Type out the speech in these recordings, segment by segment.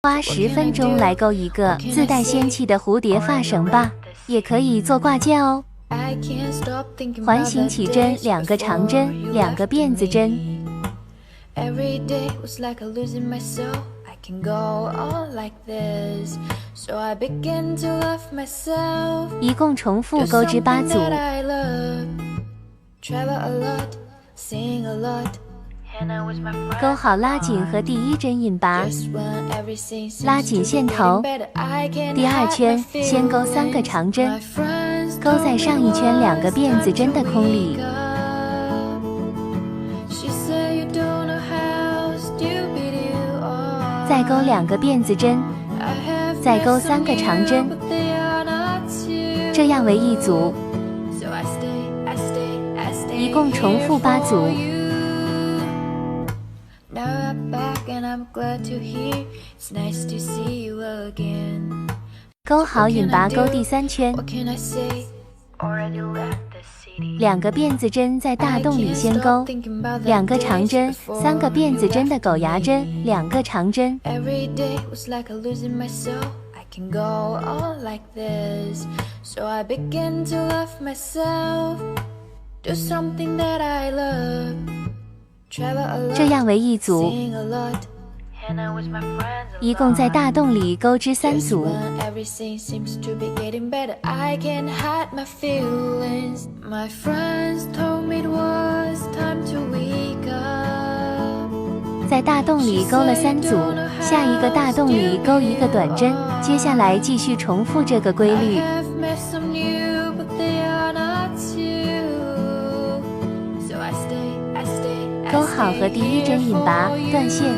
花10分钟来勾一个自带仙气的蝴蝶发绳吧，也可以做挂件哦。环形起针2个长针，2个辫子针。一共重复钩织8组。钩好拉紧和第1针引拔，拉紧线头。第2圈先钩3个长针，钩在上一圈2个辫子针的空里。再钩2个辫子针，再钩3个长针，这样为1组。一共重复8组。钩好引拔钩第3圈，2个辫子针在大洞里先钩，2个长针，3个辫子针的狗牙针，2个长针。这样为1组。一共在大洞里钩织3组。在大洞里钩了3组，下一个大洞里钩1个短针，接下来继续重复这个规律。钩好和第1针引拔，断线。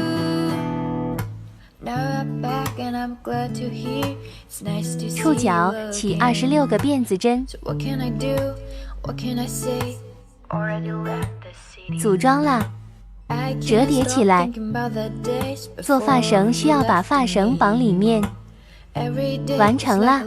触角起26个辫子针，组装啦，折叠起来。做发绳需要把发绳绑里面，完成啦。